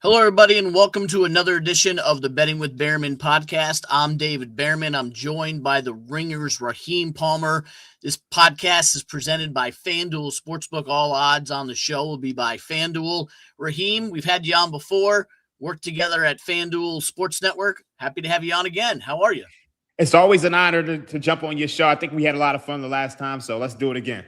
Hello, everybody, and welcome to another edition of the Betting with Bearman podcast. I'm David Bearman. I'm joined by the Ringers, Raheem Palmer. This podcast is presented by FanDuel Sportsbook. All odds on the show will be by FanDuel. Raheem, we've had you on before, worked together at FanDuel Sports Network. Happy to have you on again. How are you? It's always an honor to jump on your show. I think we had a lot of fun the last time, so let's do it again.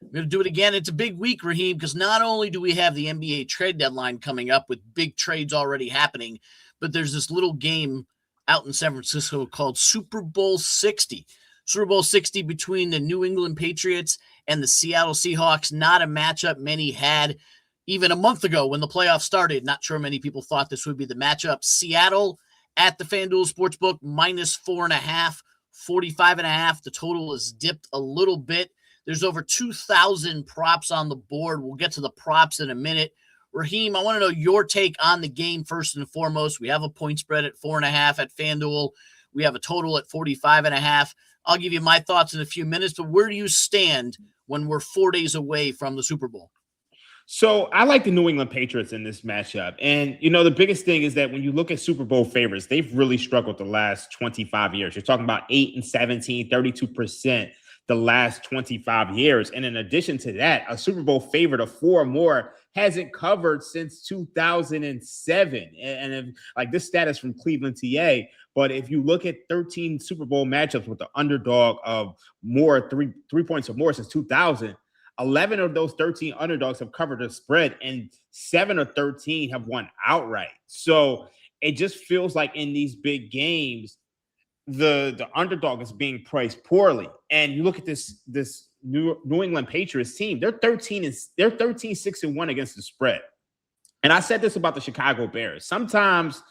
We're going to do it again. It's a big week, Raheem, because not only do we have the NBA trade deadline coming up with big trades already happening, but there's this little game out in San Francisco called Super Bowl 60. Super Bowl 60 between the New England Patriots and the Seattle Seahawks. Not a matchup many had even a month ago when the playoffs started. Not sure many people thought this would be the matchup. Seattle at the FanDuel Sportsbook, minus 4.5, 45.5. The total is dipped a little bit. There's over 2,000 props on the board. We'll get to the props in a minute. Raheem, I want to know your take on the game first and foremost. We have a point spread at 4.5 at FanDuel. We have a total at 45.5. I'll give you my thoughts in a few minutes, but where do you stand when we're 4 days away from the Super Bowl? So I like the New England Patriots in this matchup. And, the biggest thing is that when you look at Super Bowl favorites, they've really struggled the last 25 years. You're talking about 8 and 17, 32%. The last 25 years. And in addition to that, a Super Bowl favorite of 4 or more hasn't covered since 2007. And this stat is from Cleveland, TA. But if you look at 13 Super Bowl matchups with the underdog of more, three points or more since 2000, 11 of those 13 underdogs have covered the spread and 7 of 13 have won outright. So it just feels like in these big games, the underdog is being priced poorly. And you look at this New England Patriots team, they're 13-6-1 against the spread. And I said this about the Chicago Bears. Sometimes,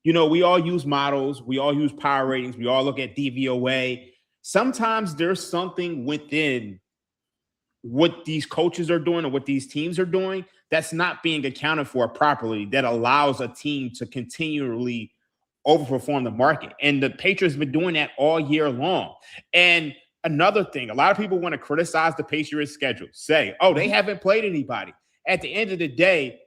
we all use models, we all use power ratings, we all look at DVOA. Sometimes there's something within what these coaches are doing or what these teams are doing that's not being accounted for properly that allows a team to continually overperform the market. And the Patriots have been doing that all year long. And another thing, a lot of people want to criticize the Patriots schedule, say, oh, they haven't played anybody. At the end of the day,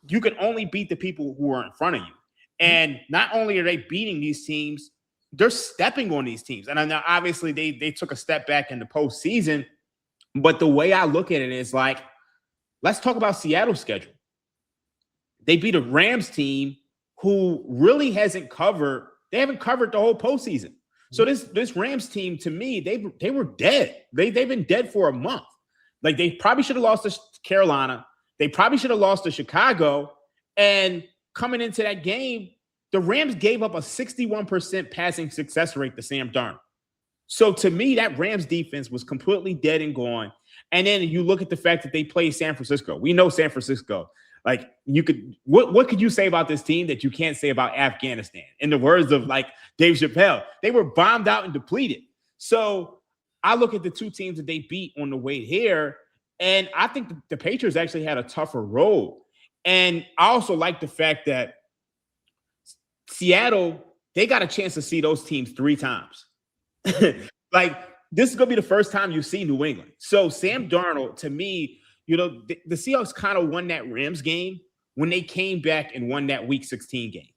you can only beat the people who are in front of you. And not only are they beating these teams, they're stepping on these teams. And now obviously they took a step back in the postseason. But the way I look at it is like, let's talk about Seattle's schedule. They beat a Rams team who really hasn't covered. They haven't covered the whole postseason. So this Rams team, to me, they were dead. They've been dead for a month. Like, they probably should have lost to Carolina. They probably should have lost to Chicago. And coming into that game, the Rams gave up a 61% passing success rate to Sam Darnold. So to me, that Rams defense was completely dead and gone. And then you look at the fact that they played San Francisco. We know San Francisco. Like, you could, what could you say about this team that you can't say about Afghanistan? In the words of Dave Chappelle, they were bombed out and depleted. So I look at the two teams that they beat on the way here, and I think the Patriots actually had a tougher road. And I also like the fact that Seattle, they got a chance to see those teams 3 times. This is going to be the first time you see New England. So Sam Darnold, to me, the Seahawks kind of won that Rams game when they came back and won that Week 16 game.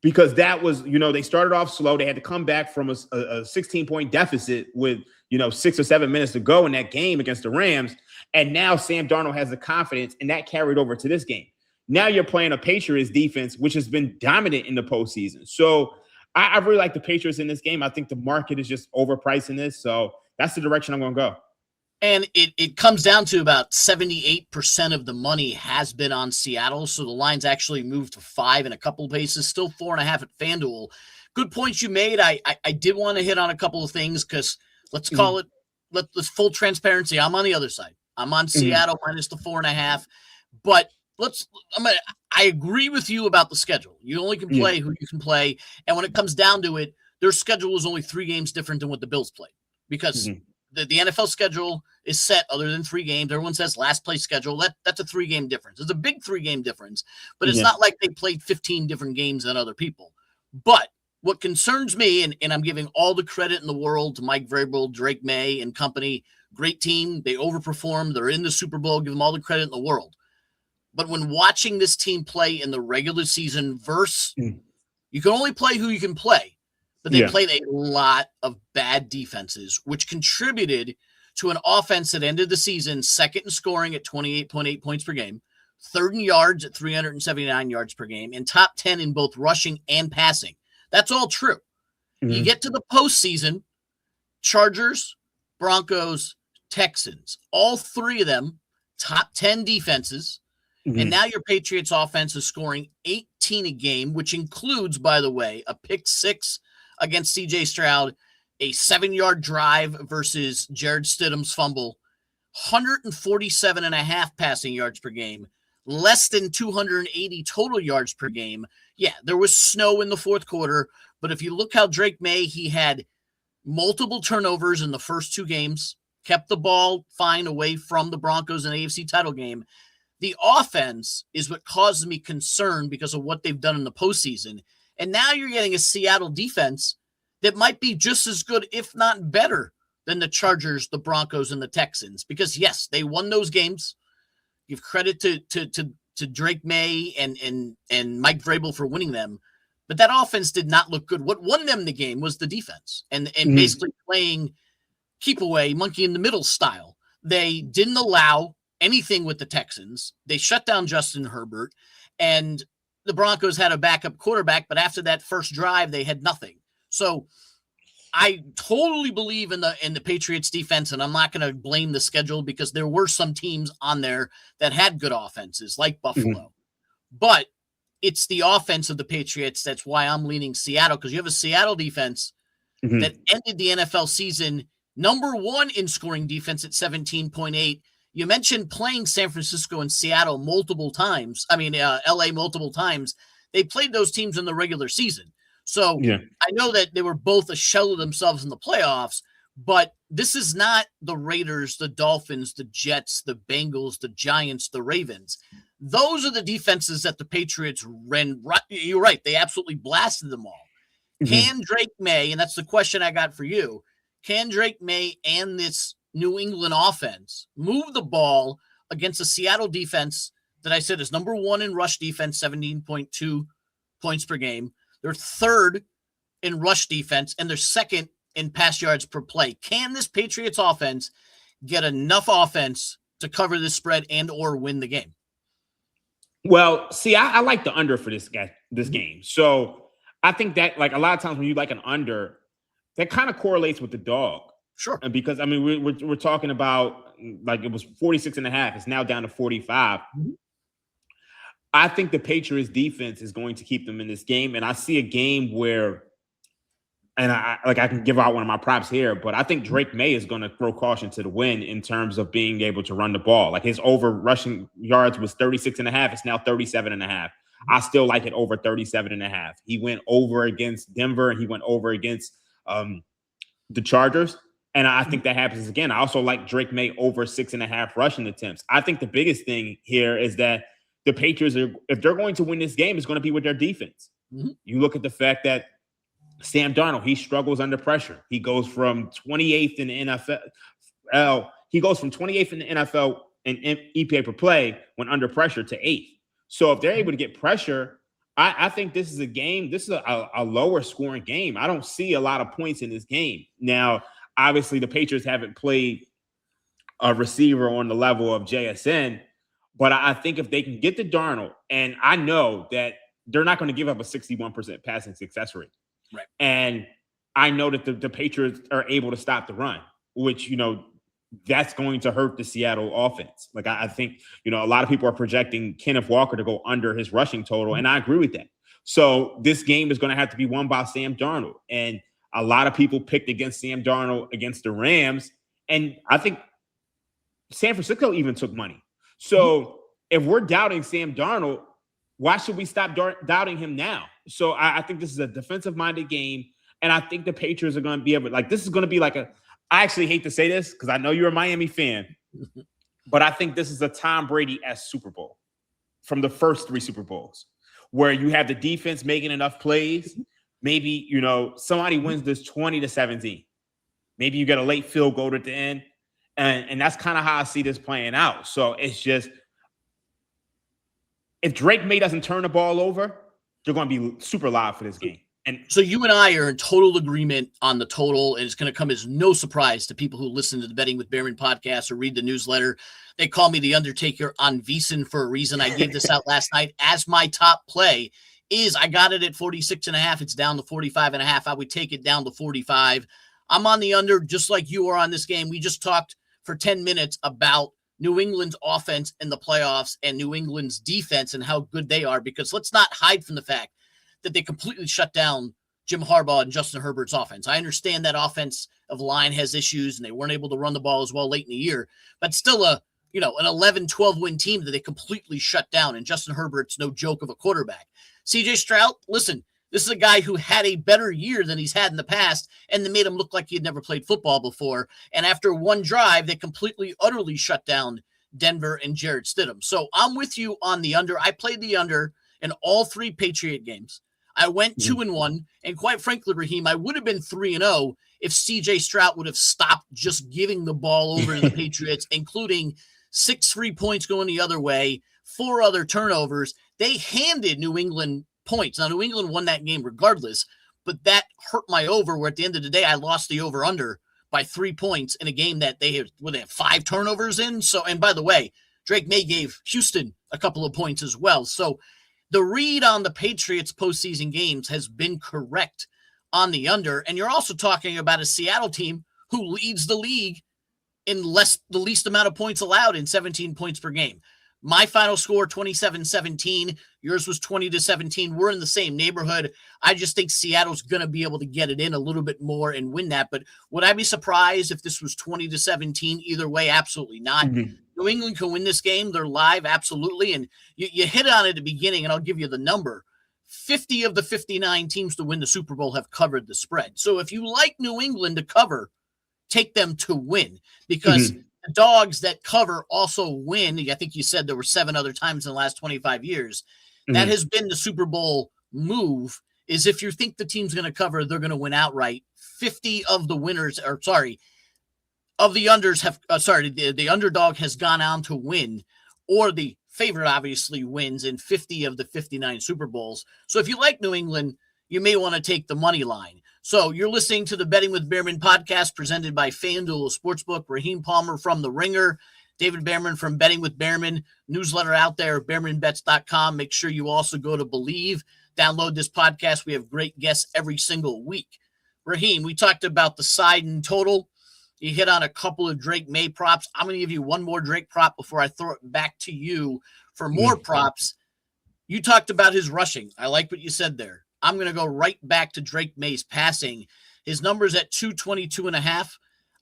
Because that was, they started off slow. They had to come back from a 16-point deficit with, 6 or 7 minutes to go in that game against the Rams. And now Sam Darnold has the confidence, and that carried over to this game. Now you're playing a Patriots defense, which has been dominant in the postseason. So I really like the Patriots in this game. I think the market is just overpricing this. So that's the direction I'm going to go. And it comes down to about 78% of the money has been on Seattle. So the line's actually moved to 5 in a couple of places, still 4.5 at FanDuel. Good points you made. I did want to hit on a couple of things because let's call it, let's full transparency. I'm on the other side. I'm on Seattle minus the 4.5. But I agree with you about the schedule. You only can play who you can play. And when it comes down to it, their schedule is only 3 games different than what the Bills played because the NFL schedule is set other than 3 games. Everyone says last place schedule. That's a 3-game difference. It's a big 3-game difference, but it's not like they played 15 different games than other people. But what concerns me, and I'm giving all the credit in the world to Mike Vrabel, Drake May, and company, great team. They overperformed. They're in the Super Bowl. Give them all the credit in the world. But when watching this team play in the regular season versus, Mm. you can only play who you can play, but they Yeah. played a lot of bad defenses, which contributed to an offense that ended the season second in scoring at 28.8 points per game, third in yards at 379 yards per game, and top 10 in both rushing and passing. That's all true. You Mhm. get to the postseason, Chargers, Broncos, Texans, all three of them, top 10 defenses. And Mhm. now your Patriots offense is scoring 18 a game, which includes, by the way, a pick six against CJ Stroud, a 7-yard drive versus Jared Stidham's fumble, 147 and a half passing yards per game, less than 280 total yards per game. Yeah, there was snow in the fourth quarter, but if you look how Drake May, he had multiple turnovers in the first two games, kept the ball fine away from the Broncos in the AFC title game. The offense is what causes me concern because of what they've done in the postseason. And now you're getting a Seattle defense that might be just as good, if not better, than the Chargers, the Broncos, and the Texans. Because yes, they won those games. Give credit to Drake May and Mike Vrabel for winning them. But that offense did not look good. What won them the game was the defense and Mhm. basically playing keep away, monkey in the middle style. They didn't allow anything with the Texans. They shut down Justin Herbert, and the Broncos had a backup quarterback, but after that first drive, they had nothing. So I totally believe in the Patriots defense, and I'm not going to blame the schedule because there were some teams on there that had good offenses, like Mhm. Buffalo. But it's the offense of the Patriots that's why I'm leaning Seattle, because you have a Seattle defense that Mhm. ended the NFL season number one in scoring defense at 17.8. You mentioned playing San Francisco and Seattle multiple times. I mean, LA multiple times. They played those teams in the regular season. So Yeah. I know that they were both a shell of themselves in the playoffs, but this is not the Raiders, the Dolphins, the Jets, the Bengals, the Giants, the Ravens. Those are the defenses that the Patriots ran. You're right. They absolutely blasted them all. Mhm. Can Drake May, and that's the question I got for you, can Drake May and this New England offense move the ball against a Seattle defense that I said is number one in rush defense, 17.2 points per game? They're third in rush defense, and they're second in pass yards per play. Can this Patriots offense get enough offense to cover this spread and or win the game? Well, see, I like the under for this Mhm. game. So I think that like a lot of times when you like an under, that kind of correlates with the dog. Sure. And because I mean, we're talking about like it was 46 and a half. It's now down to 45. Mhm. I think the Patriots defense is going to keep them in this game. And I see a game where, and I can give out one of my props here, but I think Drake May is going to throw caution to the wind in terms of being able to run the ball. Like his over rushing yards was 36 and a half. It's now 37 and a half. I still like it over 37 and a half. He went over against Denver and he went over against the Chargers. And I think that happens again. I also like Drake May over 6.5 rushing attempts. I think the biggest thing here is that the Patriots are, if they're going to win this game, it's going to be with their defense. Mhm. You look at the fact that Sam Darnold, he struggles under pressure. He goes from 28th in the NFL. He goes from 28th in the NFL in EPA per play when under pressure to eighth. So if they're able to get pressure, I think this is a game. This is a lower scoring game. I don't see a lot of points in this game. Now, obviously, the Patriots haven't played a receiver on the level of JSN, but I think if they can get to Darnold, and I know that they're not going to give up a 61% passing success rate. Right. And I know that the Patriots are able to stop the run, which, that's going to hurt the Seattle offense. Like, I think, a lot of people are projecting Kenneth Walker to go under his rushing total, and I agree with that. So this game is going to have to be won by Sam Darnold. And a lot of people picked against Sam Darnold against the Rams. And I think San Francisco even took money. Mhm. So if we're doubting Sam Darnold, why should we stop doubting him now? So I think this is a defensive-minded game, and I think the Patriots are going to be able. Like this is going to be like a. I actually hate to say this because I know you're a Miami fan, but I think this is a Tom Brady-esque Super Bowl from the first three Super Bowls, where you have the defense making enough plays. Maybe somebody wins this 20-17. Maybe you get a late field goal at the end. And that's kind of how I see this playing out. So it's just if Drake May doesn't turn the ball over, they're going to be super live for this game. And so you and I are in total agreement on the total, and it's going to come as no surprise to people who listen to the Betting with Bearman podcast or read the newsletter. They call me the Undertaker on VEASAN for a reason. I gave this out last night as my top play. I got it at 46.5. It's down to 45.5. I would take it down to 45. I'm on the under just like you are on this game. We just talked for 10 minutes about New England's offense in the playoffs and New England's defense and how good they are, because let's not hide from the fact that they completely shut down Jim Harbaugh and Justin Herbert's offense. I understand that offensive line has issues and they weren't able to run the ball as well late in the year, but still an 11-12 win team that they completely shut down, and Justin Herbert's no joke of a quarterback. CJ Stroud, listen, this is a guy who had a better year than he's had in the past, and they made him look like he had never played football before. And after one drive, they completely, utterly shut down Denver and Jarrett Stidham. So I'm with you on the under. I played the under in all 3 Patriot games. I went 2-1, and quite frankly, Raheem, I would have been 3-0 if CJ Stroud would have stopped just giving the ball over to the Patriots, including 6 free points going the other way, 4 other turnovers. They handed New England points. Now, New England won that game regardless, but that hurt my over, where at the end of the day, I lost the over-under by 3 points in a game that they had 5 turnovers in. So, and by the way, Drake May gave Houston a couple of points as well. So the read on the Patriots postseason games has been correct on the under. And you're also talking about a Seattle team who leads the league in the least amount of points allowed in 17 points per game. My final score, 27-17. Yours was 20-17. We're in the same neighborhood. I just think Seattle's going to be able to get it in a little bit more and win that. But would I be surprised if this was 20-17 either way? Absolutely not. Mm-hmm. New England can win this game. They're live, absolutely. And you hit on it at the beginning, and I'll give you the number. 50 of the 59 teams to win the Super Bowl have covered the spread. So if you like New England to cover, take them to win, because the dogs that cover also win. I think you said there were 7 other times in the last 25 years. That has been the Super Bowl move, is if you think the team's going to cover, they're going to win outright. 50 of the winners, of the unders have, the underdog has gone on to win, or the favorite obviously wins in 50 of the 59 Super Bowls. So if you like New England, you may want to take the money line. So you're listening to the Betting with Bearman podcast presented by FanDuel Sportsbook. Raheem Palmer from The Ringer, David Bearman from Betting with Bearman. Newsletter out there at bearmanbets.com. Make sure you also go to Believe. Download this podcast. We have great guests every single week. Raheem, we talked about the side and total. You hit on a couple of Drake May props. I'm going to give you one more Drake prop before I throw it back to you for more props. You talked about his rushing. I like what you said there. I'm going to go right back to Drake May's passing. His number's at 222.5.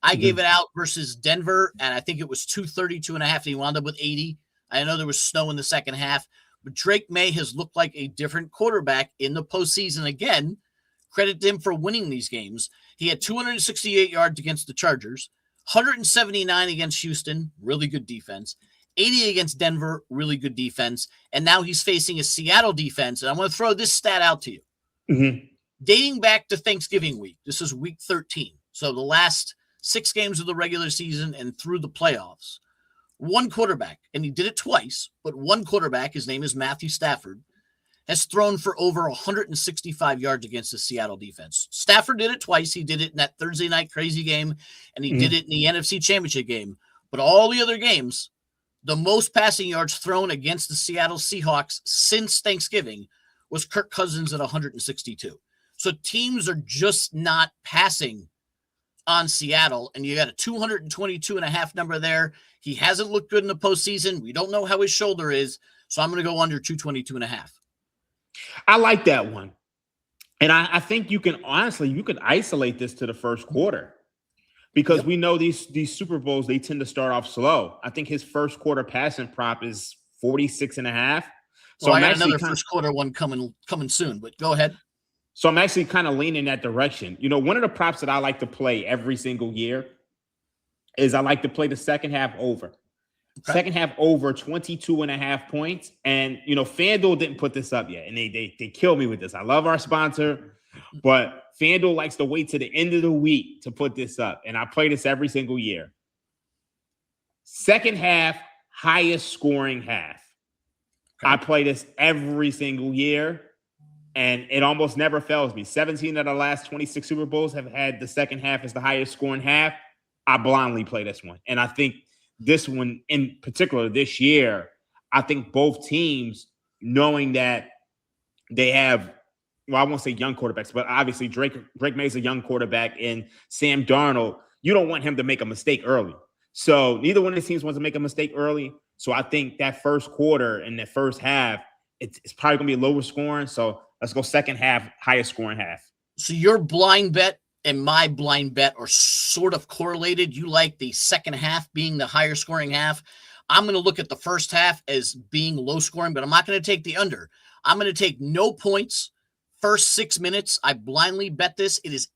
I gave it out versus Denver, and I think it was 232.5, and he wound up with 80. I know there was snow in the second half, but Drake May has looked like a different quarterback in the postseason again. Credit to him for winning these games. He had 268 yards against the Chargers, 179 against Houston, really good defense, 80 against Denver, really good defense, and now he's facing a Seattle defense. And I'm going to throw this stat out to you. Dating back to Thanksgiving week, this is week 13, so the last 6 games of the regular season and through the playoffs, one quarterback, and he did it twice, but one quarterback, his name is Matthew Stafford, has thrown for over 165 yards against the Seattle defense. Stafford did it twice. He did it in that Thursday night crazy game, and he did it in the NFC Championship game. But all the other games, the most passing yards thrown against the Seattle Seahawks since Thanksgiving was Kirk Cousins at 162. So teams are just not passing on Seattle, and you got a 222.5 number there. He hasn't looked good in the postseason. We don't know how his shoulder is, so I'm going to go under 222.5. I like that one. And I think you can isolate this to the first quarter, because we know these Super Bowls, they tend to start off slow. I think his first quarter passing prop is 46.5. So I got another first quarter one coming soon, but go ahead. So I'm actually kind of leaning that direction. You know, one of the props that I like to play every single year is I like to play the second half over. Okay. Second half over 22.5 points. And, you know, FanDuel didn't put this up yet. And they kill me with this. I love our sponsor, but FanDuel likes to wait to the end of the week to put this up. And I play this every single year. Second half, highest scoring half. I play this every single year, and it almost never fails me. 17 of the last 26 Super Bowls have had the second half as the highest scoring half. I blindly play this one. And I think this one in particular this year, I think both teams, knowing that they have, well, I won't say young quarterbacks, but obviously Drake May's a young quarterback, and Sam Darnold, you don't want him to make a mistake early. So neither one of these teams wants to make a mistake early. So I think that first quarter and the first half, it's probably going to be lower scoring. So let's go second half, highest scoring half. So your blind bet and my blind bet are sort of correlated. You like the second half being the higher scoring half. I'm going to look at the first half as being low scoring, but I'm not going to take the under. I'm going to take no points. First 6 minutes, I blindly bet this. It is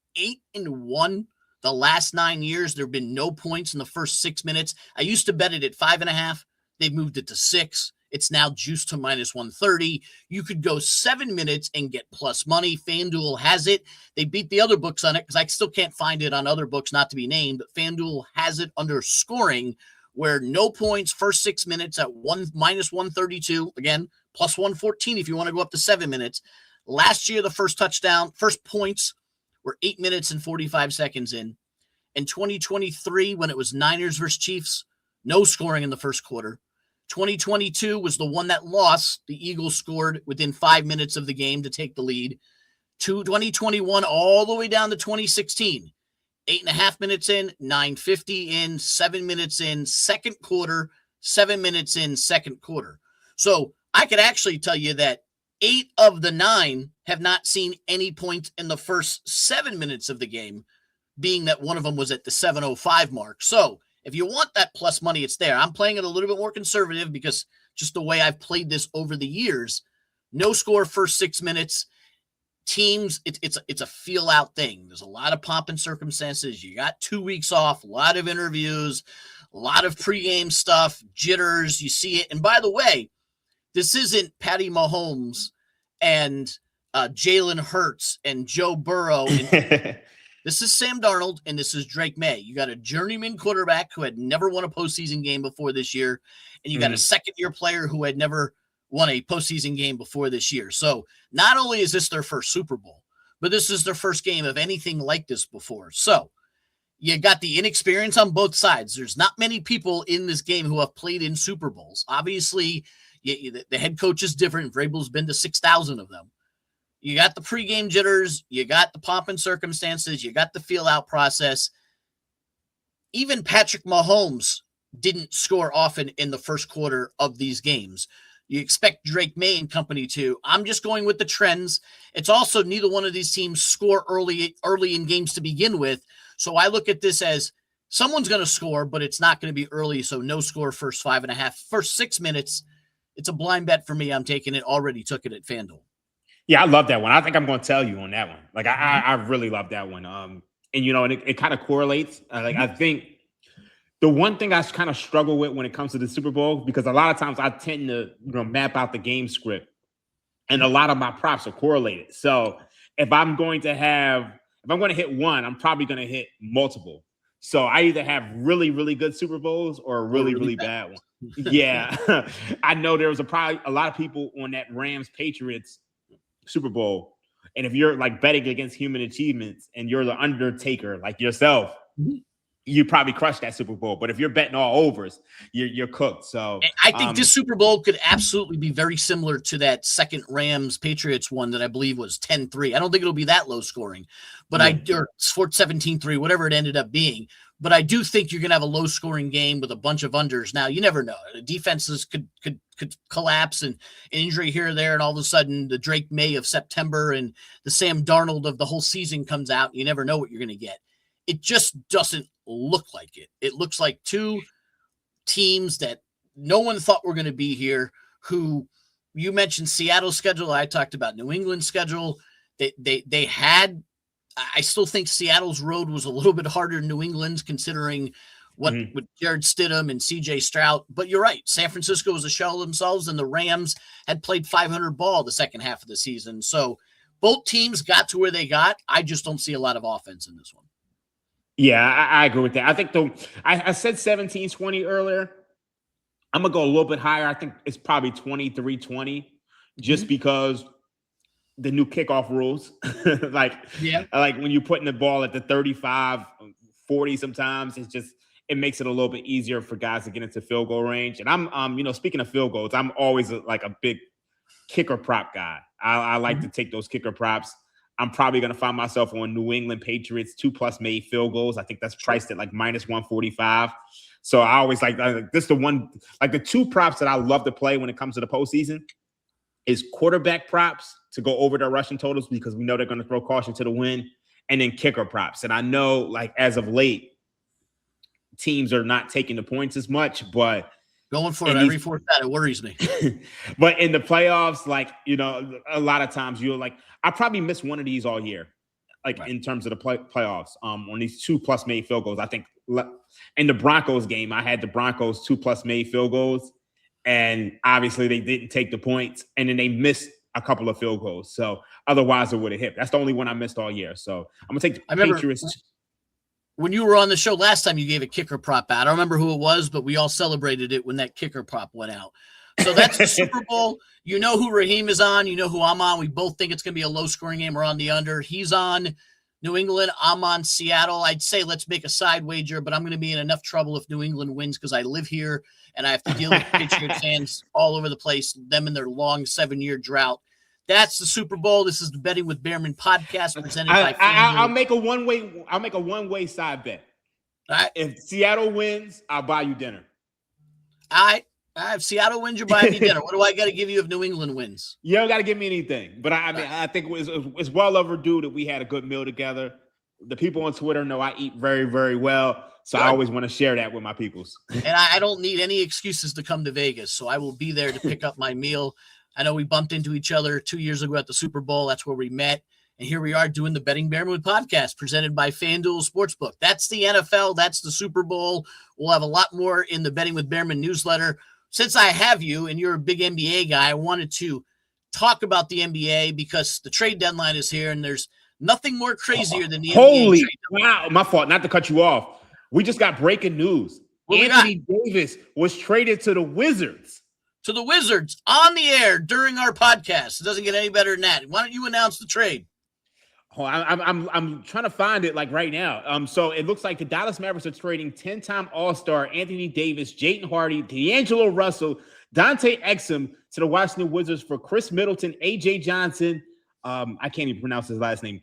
8-1. The last 9 years, there have been no points in the first 6 minutes. I used to bet it at 5.5. They've moved it to 6. It's now juiced to minus 130. You could go 7 minutes and get plus money. FanDuel has it. They beat the other books on it because I still can't find it on other books, not to be named, but FanDuel has it under scoring, where no points, first 6 minutes at minus 132. Again, plus 114 if you want to go up to 7 minutes. Last year, the first points were 8 minutes and 45 seconds in. In 2023, when it was Niners versus Chiefs, no scoring in the first quarter. 2022 was the one that lost. The Eagles scored within 5 minutes of the game to take the lead. 2021 all the way down to 2016. 8.5 minutes in, 9:50 in, 7 minutes in, second quarter, 7 minutes in, second quarter. So I could actually tell you that 8 of the 9 have not seen any points in the first 7 minutes of the game, being that one of them was at the 7:05 mark. So if you want that plus money, it's there. I'm playing it a little bit more conservative because just the way I've played this over the years. No score first 6 minutes. Teams, it's a feel out thing. There's a lot of pomp and circumstances. You got 2 weeks off, a lot of interviews, a lot of pregame stuff, jitters. You see it. And by the way, this isn't Patty Mahomes and Jalen Hurts and Joe Burrow. And this is Sam Darnold, and this is Drake May. You got a journeyman quarterback who had never won a postseason game before this year, and you got a second-year player who had never won a postseason game before this year. So not only is this their first Super Bowl, but this is their first game of anything like this before. So you got the inexperience on both sides. There's not many people in this game who have played in Super Bowls. Obviously, the head coach is different. Vrabel's been to 6,000 of them. You got the pregame jitters. You got the pomp and circumstances. You got the feel-out process. Even Patrick Mahomes didn't score often in the first quarter of these games. You expect Drake May and company to. I'm just going with the trends. It's also neither one of these teams score early in games to begin with. So I look at this as someone's going to score, but it's not going to be early. So no score first 5.5. First 6 minutes, it's a blind bet for me. I'm taking it. Already took it at FanDuel. Yeah, I love that one. I think I'm going to tell you on that one. Like, I really love that one. And it kind of correlates. I think the one thing I kind of struggle with when it comes to the Super Bowl, because a lot of times I tend to map out the game script, and a lot of my props are correlated. So if I'm going to hit one, I'm probably going to hit multiple. So I either have really, really good Super Bowls or a really, really bad one. Yeah, I know there was probably a lot of people on that Rams Patriots Super Bowl, and if you're like betting against human achievements and you're the undertaker like yourself, you probably crush that Super Bowl. But if you're betting all overs, you're cooked. So I think this Super Bowl could absolutely be very similar to that second Rams Patriots one that I believe was 10-3. I don't think it'll be that low scoring, but or 17-3, whatever it ended up being. But I do think you're going to have a low scoring game with a bunch of unders. Now, you never know. Defenses could collapse and injury here or there, and all of a sudden the Drake May of September and the Sam Darnold of the whole season comes out. You never know what you're going to get. It just doesn't look like it. It looks like two teams that no one thought were going to be here, who you mentioned Seattle's schedule. I talked about New England's schedule. They had, I still think Seattle's road was a little bit harder than New England's, considering what with Jared Stidham and CJ Stroud. But you're right. San Francisco was a shell of themselves, and the Rams had played 500 ball the second half of the season. So both teams got to where they got. I just don't see a lot of offense in this one. Yeah, I agree with that. I think I said 17-20 earlier. I'm going to go a little bit higher. I think it's probably 23-20 just because the new kickoff rules. like, Yeah. like when you're putting the ball at the 35, 40 sometimes, it makes it a little bit easier for guys to get into field goal range. And I'm, speaking of field goals, I'm always like a big kicker prop guy. I like to take those kicker props. I'm probably going to find myself on New England Patriots 2+ made field goals. I think that's priced at like -145. So I always like this. The one, like the two props that I love to play when it comes to the postseason is quarterback props to go over their rushing totals because we know they're going to throw caution to the wind, and then kicker props. And I know, like, as of late, teams are not taking the points as much, but going for it every fourth down, it worries me. But in the playoffs, like, a lot of times you're like, I probably missed one of these all year, like in terms of the playoffs, on these 2+ made field goals. I think in the Broncos game, I had the Broncos 2+ made field goals, and obviously they didn't take the points, and then they missed a couple of field goals. So otherwise it would have hit. That's the only one I missed all year. So I'm gonna take the Patriots. When you were on the show last time, you gave a kicker prop out. I don't remember who it was, but we all celebrated it when that kicker prop went out. So that's the Super Bowl. You know who Raheem is on. You know who I'm on. We both think it's going to be a low-scoring game. We're on the under. He's on New England. I'm on Seattle. I'd say let's make a side wager, but I'm going to be in enough trouble if New England wins because I live here and I have to deal with Patriots fans all over the place, them in their long 7-year drought. That's the Super Bowl. This is the Betting with Bearman podcast presented by FanDuel. I'll make a one-way side bet. All right. If Seattle wins, I'll buy you dinner. All right. If Seattle wins, you're buying me dinner. What do I got to give you if New England wins? You don't got to give me anything. But I think it's well overdue that we had a good meal together. The people on Twitter know I eat very, very well. So I always want to share that with my peoples. And I don't need any excuses to come to Vegas. So I will be there to pick up my meal. I know we bumped into each other 2 years ago at the Super Bowl. That's where we met. And here we are doing the Betting Bearman podcast presented by FanDuel Sportsbook. That's the NFL. That's the Super Bowl. We'll have a lot more in the Betting with Bearman newsletter. Since I have you and you're a big NBA guy, I wanted to talk about the NBA because the trade deadline is here and there's nothing more crazier than the NBA trade deadline. Wow, my fault. Not to cut you off. We just got breaking news. Anthony Davis was traded to the Wizards. To the Wizards on the air during our podcast. It doesn't get any better than that. Why don't you announce the trade? Oh, I'm trying to find it like right now. So it looks like the Dallas Mavericks are trading 10-time All-Star Anthony Davis, Jayden Hardy, D'Angelo Russell, Dante Exum to the Washington Wizards for Chris Middleton, AJ Johnson. I can't even pronounce his last name.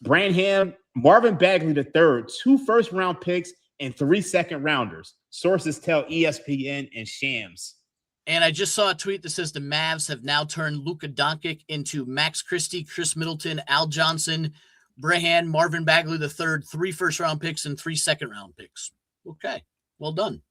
Branham, Marvin Bagley III, 2 first-round picks and 3 second-rounders. Sources tell ESPN and Shams. And I just saw a tweet that says the Mavs have now turned Luka Doncic into Max Christie, Chris Middleton, Al Johnson, Brahan, Marvin Bagley III, 3 first-round picks and 3 second-round picks. Okay, well done.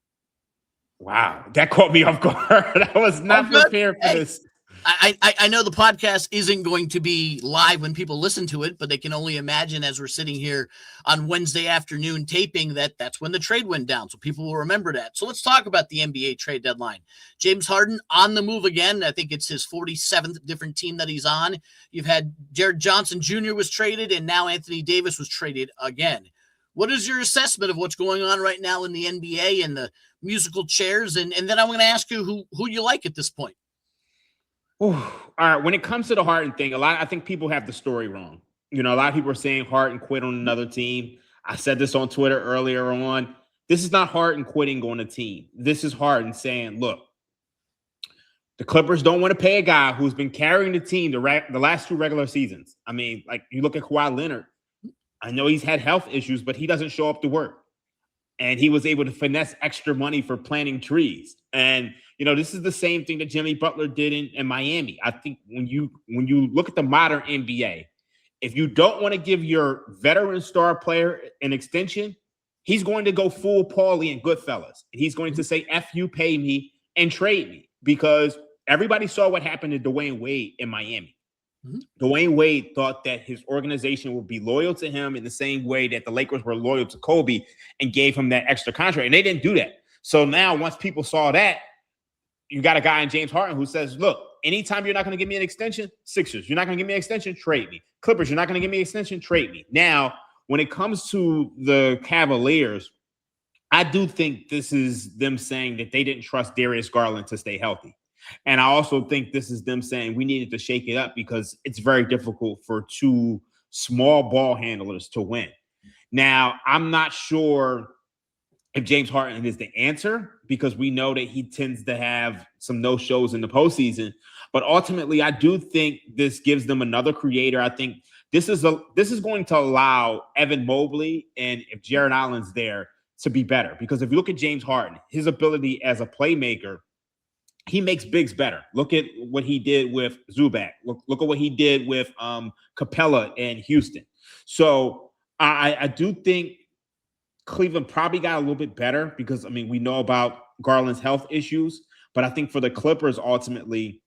Wow, that caught me off guard. I was not prepared for this. I know the podcast isn't going to be live when people listen to it, but they can only imagine as we're sitting here on Wednesday afternoon taping that's when the trade went down. So people will remember that. So let's talk about the NBA trade deadline. James Harden on the move again. I think it's his 47th different team that he's on. You've had Jared Johnson Jr. was traded, and now Anthony Davis was traded again. What is your assessment of what's going on right now in the NBA and the musical chairs? And then I'm going to ask you who you like at this point. All right. When it comes to the Harden thing, I think people have the story wrong. A lot of people are saying Harden quit on another team. I said this on Twitter earlier on. This is not Harden quitting on a team. This is Harden saying, look, the Clippers don't want to pay a guy who's been carrying the team the last 2 regular seasons. I mean, like you look at Kawhi Leonard. I know he's had health issues, but he doesn't show up to work. And he was able to finesse extra money for planting trees. And, this is the same thing that Jimmy Butler did in Miami. I think when you look at the modern NBA, if you don't want to give your veteran star player an extension, he's going to go full Paulie and Goodfellas. And he's going to say, F you, pay me, and trade me. Because everybody saw what happened to Dwayne Wade in Miami. Mm-hmm. Dwayne Wade thought that his organization would be loyal to him in the same way that the Lakers were loyal to Kobe and gave him that extra contract. And they didn't do that. So now once people saw that, you got a guy in James Harden who says, look, anytime you're not going to give me an extension, Sixers, you're not going to give me an extension, trade me. Clippers, you're not going to give me an extension, trade me. Now, when it comes to the Cavaliers, I do think this is them saying that they didn't trust Darius Garland to stay healthy. And I also think this is them saying we needed to shake it up because it's very difficult for two small ball handlers to win. Now, I'm not sure if James Harden is the answer because we know that he tends to have some no shows in the postseason. But ultimately, I do think this gives them another creator. I think this is going to allow Evan Mobley and if Jared Allen's there to be better because if you look at James Harden, his ability as a playmaker, he makes bigs better. Look at what he did with Zubac. Look at what he did with Capella and Houston. So I do think Cleveland probably got a little bit better because, I mean, we know about Garland's health issues, but I think for the Clippers, ultimately,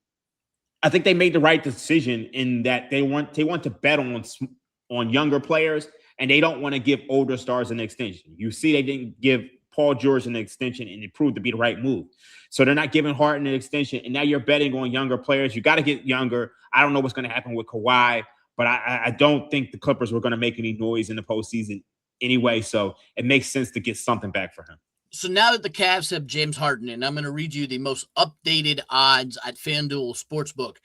I think they made the right decision in that they want to bet on younger players and they don't want to give older stars an extension. You see, they didn't give Paul George an extension and it proved to be the right move. So they're not giving Harden an extension, and now you're betting on younger players. You got to get younger. I don't know what's going to happen with Kawhi, but I don't think the Clippers were going to make any noise in the postseason anyway. So it makes sense to get something back for him. So now that the Cavs have James Harden, and I'm going to read you the most updated odds at FanDuel Sportsbook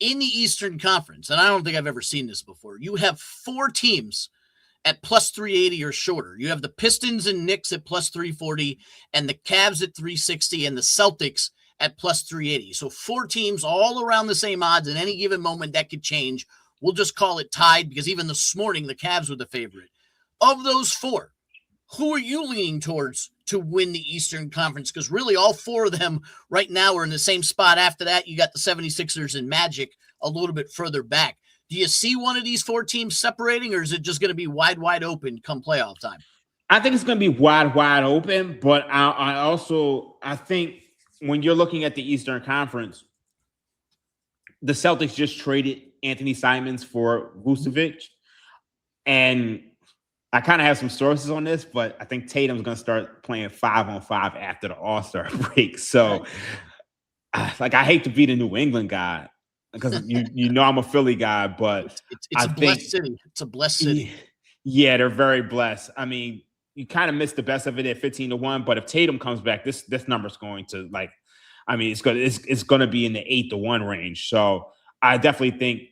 in the Eastern Conference, and I don't think I've ever seen this before. You have 4 teams at plus 380 or shorter. You have the Pistons and Knicks at plus 340, and the Cavs at 360, and the Celtics at plus 380. So 4 teams all around the same odds. At any given moment, that could change. We'll just call it tied because even this morning, the Cavs were the favorite. Of those 4, who are you leaning towards to win the Eastern Conference? Because really all 4 of them right now are in the same spot. After that, you got the 76ers and Magic a little bit further back. Do you see one of these 4 teams separating, or is it just going to be wide open come playoff time? I think it's going to be wide open, but I think when you're looking at the Eastern Conference, the Celtics just traded Anthony Simons for Vucevic, and I kind of have some sources on this, but I think Tatum's going to start playing 5-on-5 after the All-Star break. So, like, I hate to be the New England guy because you know I'm a Philly guy, but it's a blessed city. It's a blessed city. Yeah, they're very blessed. I mean, you kind of missed the best of it at 15-1, but if Tatum comes back, this number's going to it's going to be in the 8-1 range. So I definitely think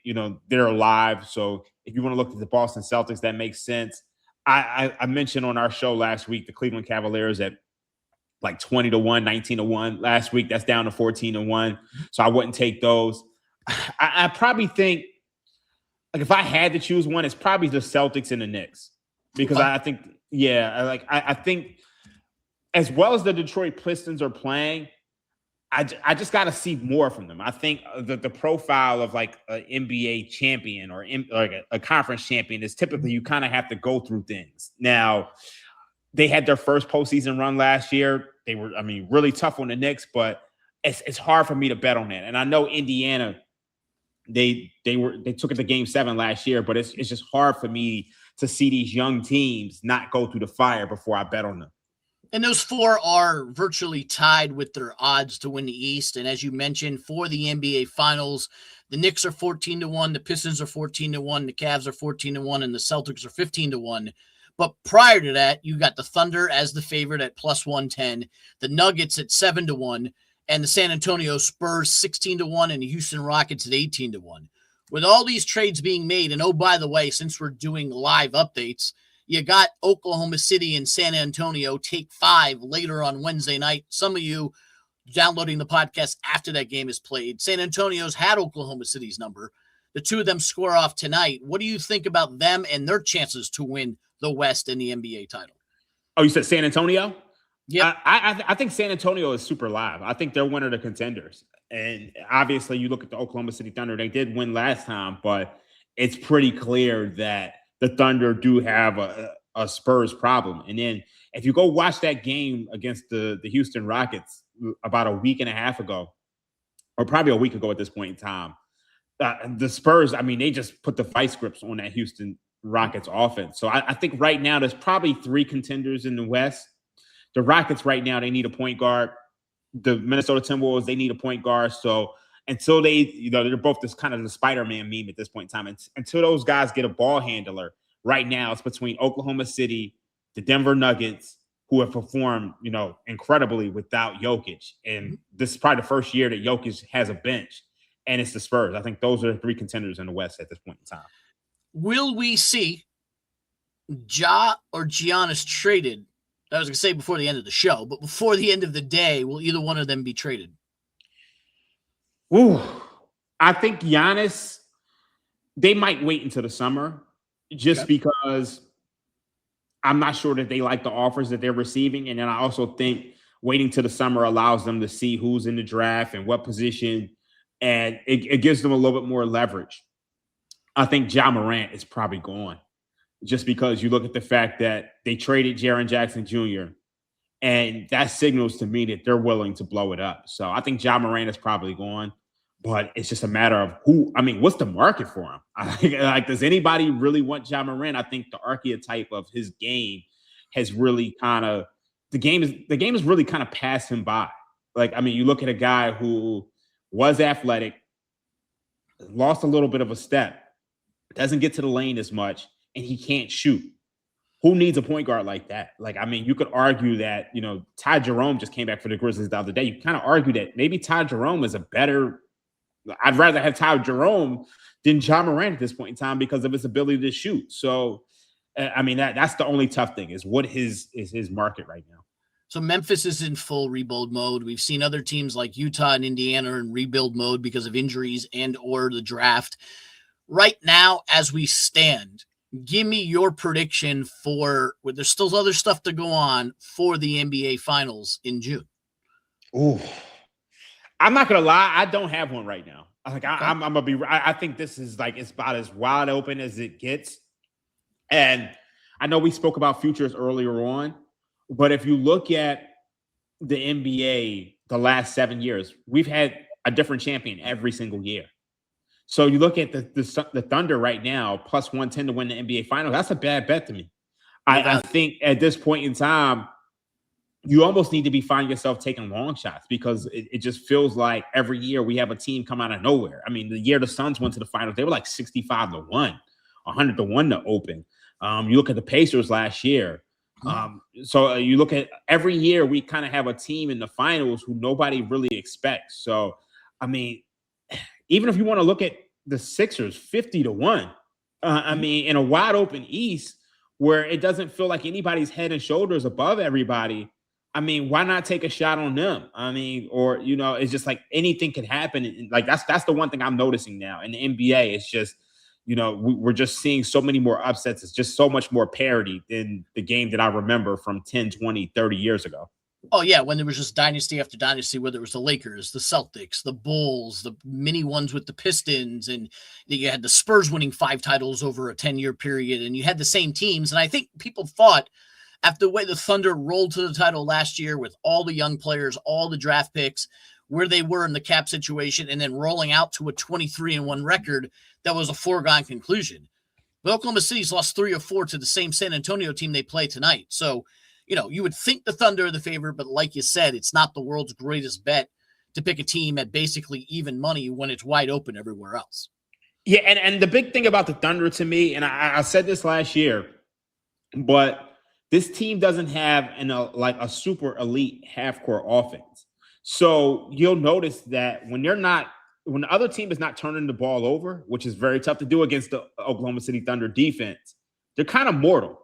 they're alive. So if you want to look at the Boston Celtics, that makes sense. I mentioned on our show last week the Cleveland Cavaliers at like 20-1, 19-1 last week. That's down to 14-1. So I wouldn't take those. I probably think, like, if I had to choose one, it's probably the Celtics and the Knicks because I think, I think as well as the Detroit Pistons are playing, I just got to see more from them. I think the profile of like an NBA champion or like a conference champion is typically you kind of have to go through things. Now, they had their first postseason run last year. They were, really tough on the Knicks, but it's hard for me to bet on that. And I know Indiana, they took it to Game 7 last year, but it's just hard for me to see these young teams not go through the fire before I bet on them. And those 4 are virtually tied with their odds to win the East. And as you mentioned, for the NBA Finals, the Knicks are 14-1, the Pistons are 14-1, the Cavs are 14-1, and the Celtics are 15-1. But prior to that, you got the Thunder as the favorite at plus 110, the Nuggets at 7-1, and the San Antonio Spurs 16-1, and the Houston Rockets at 18-1. With all these trades being made, and oh, by the way, since we're doing live updates, you got Oklahoma City and San Antonio take 5 later on Wednesday night. Some of you downloading the podcast after that game is played. San Antonio's had Oklahoma City's number. The 2 of them square off tonight. What do you think about them and their chances to win the West and the NBA title? Oh, you said San Antonio? Yeah. I think San Antonio is super live. I think they're one of the contenders. And obviously you look at the Oklahoma City Thunder, they did win last time, but it's pretty clear that the Thunder do have a Spurs problem. And then if you go watch that game against the Houston Rockets about a week and a half ago, or probably a week ago at this point in time, the Spurs, they just put the vice grips on that Houston Rockets offense. So I think right now there's probably 3 contenders in the West. The Rockets right now, they need a point guard. The Minnesota Timberwolves, they need a point guard. So until they, they're both this kind of the Spider-Man meme at this point in time. Until those guys get a ball handler, right now it's between Oklahoma City, the Denver Nuggets, who have performed, incredibly without Jokic. And this is probably the first year that Jokic has a bench, and it's the Spurs. I think those are the three contenders in the West at this point in time. Will we see Ja or Giannis traded? I was going to say before the end of the show, but before the end of the day, will either one of them be traded? Ooh, I think Giannis, they might wait until the summer just because I'm not sure that they like the offers that they're receiving. And then I also think waiting till the summer allows them to see who's in the draft and what position, and it gives them a little bit more leverage. I think Ja Morant is probably gone just because you look at the fact that they traded Jaren Jackson Jr., and that signals to me that they're willing to blow it up. So I think Ja Morant is probably gone, but it's just a matter of who. I mean, what's the market for him? Like, does anybody really want Ja Morant? I think the archetype of his game has really kind of the game is really kind of passed him by. Like, I mean, you look at a guy who was athletic, lost a little bit of a step, doesn't get to the lane as much, and he can't shoot. Who needs a point guard like that? Like, I mean, you could argue that, Ty Jerome just came back for the Grizzlies the other day. You kind of argue that maybe Ty Jerome is I'd rather have Ty Jerome than Ja Morant at this point in time because of his ability to shoot. So, I mean, that's the only tough thing is what is his market right now. So Memphis is in full rebuild mode. We've seen other teams like Utah and Indiana in rebuild mode because of injuries and or the draft. Right now, as we stand, give me your prediction for, there's still other stuff to go on, for the NBA Finals in June. Ooh, I'm not gonna lie, I don't have one right now. Like, I'm gonna be. I think this is like it's about as wide open as it gets. And I know we spoke about futures earlier on, but if you look at the NBA the last 7 years, we've had a different champion every single year. So you look at the Thunder right now, plus 110 to win the NBA Finals. That's a bad bet to me. I think at this point in time, you almost need to be finding yourself taking long shots because it just feels like every year we have a team come out of nowhere. I mean, the year the Suns went to the finals, they were like 65-1, 100-1 to open. You look at the Pacers last year. So you look at every year we kind of have a team in the finals who nobody really expects. So, I mean, even if you want to look at the Sixers, 50-1, I mean, in a wide open East where it doesn't feel like anybody's head and shoulders above everybody, I mean, why not take a shot on them? I mean, or, it's just like anything can happen. And like, that's the one thing I'm noticing now in the NBA. It's just, we're just seeing so many more upsets. It's just so much more parity than the game that I remember from 10, 20, 30 years ago. Oh, yeah, when there was just dynasty after dynasty, whether it was the Lakers, the Celtics, the Bulls, the mini ones with the Pistons, and you had the Spurs winning 5 titles over a 10-year period, and you had the same teams. And I think people thought, after the way the Thunder rolled to the title last year with all the young players, all the draft picks, where they were in the cap situation, and then rolling out to a 23-1 record, that was a foregone conclusion. But Oklahoma City's lost 3 or 4 to the same San Antonio team they play tonight. So, you would think the Thunder are the favorite, but like you said, it's not the world's greatest bet to pick a team at basically even money when it's wide open everywhere else. Yeah, and the big thing about the Thunder to me, and I said this last year, but this team doesn't have a super elite half-court offense. So you'll notice that when the other team is not turning the ball over, which is very tough to do against the Oklahoma City Thunder defense, they're kind of mortal.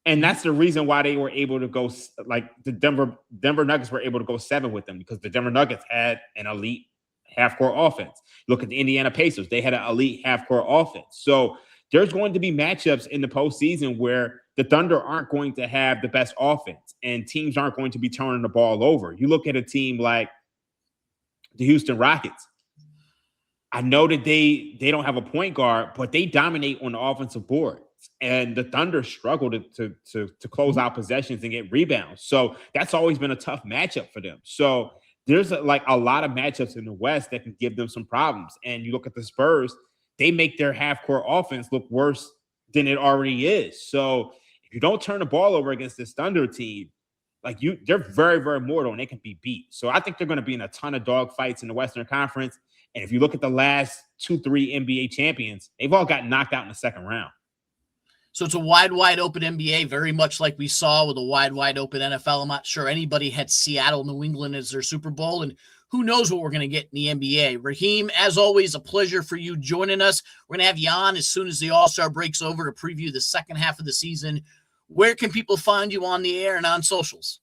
And that's the reason why they were able to go, like the Denver Nuggets were able to go 7 with them, because the Denver Nuggets had an elite half-court offense. Look at the Indiana Pacers. They had an elite half-court offense. So there's going to be matchups in the postseason where the Thunder aren't going to have the best offense and teams aren't going to be turning the ball over. You look at a team like the Houston Rockets. I know that they don't have a point guard, but they dominate on the offensive board. And the Thunder struggle to close out possessions and get rebounds. So that's always been a tough matchup for them. So there's a lot of matchups in the West that can give them some problems. And you look at the Spurs, they make their half-court offense look worse than it already is. So if you don't turn the ball over against this Thunder team, they're very, very mortal and they can be beat. So I think they're going to be in a ton of dog fights in the Western Conference. And if you look at the last 2-3 NBA champions, they've all gotten knocked out in the second round. So it's a wide open NBA, very much like we saw with a wide open NFL. I'm not sure anybody had Seattle, New England as their Super Bowl, and who knows what we're going to get in the NBA. Raheem, as always, a pleasure for you joining us. We're going to have you on as soon as the All-Star breaks over to preview the second half of the season. Where can people find you on the air and on socials?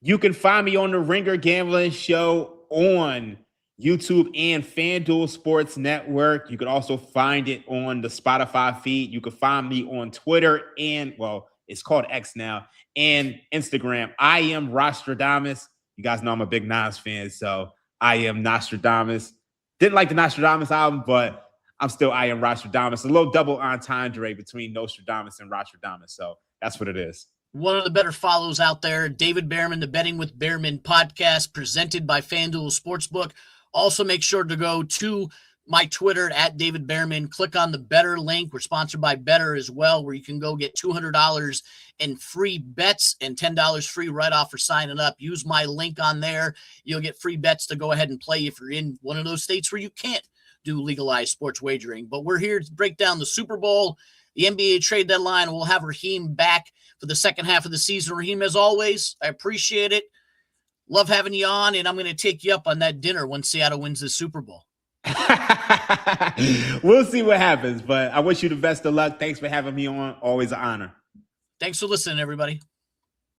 You can find me on the Ringer Gambling Show on YouTube and FanDuel Sports Network. You can also find it on the Spotify feed. You can find me on Twitter and, well, it's called X now, and Instagram. I am Rostradamus. You guys know I'm a big Nas fan, so I am Nostradamus. Didn't like the Nostradamus album, but I'm still I am Rostradamus. A little double entendre between Nostradamus and Rostradamus. So that's what it is. One of the better follows out there, David Bearman, the Betting with Bearman podcast presented by FanDuel Sportsbook. Also, make sure to go to my Twitter at David Bearman. Click on the Better link. We're sponsored by Better as well, where you can go get $200 in free bets and $10 free write-off for signing up. Use my link on there. You'll get free bets to go ahead and play if you're in one of those states where you can't do legalized sports wagering. But we're here to break down the Super Bowl, the NBA trade deadline, and we'll have Raheem back for the second half of the season. Raheem, as always, I appreciate it. Love having you on, and I'm going to take you up on that dinner when Seattle wins the Super Bowl. We'll see what happens, but I wish you the best of luck. Thanks for having me on. Always an honor. Thanks for listening, everybody.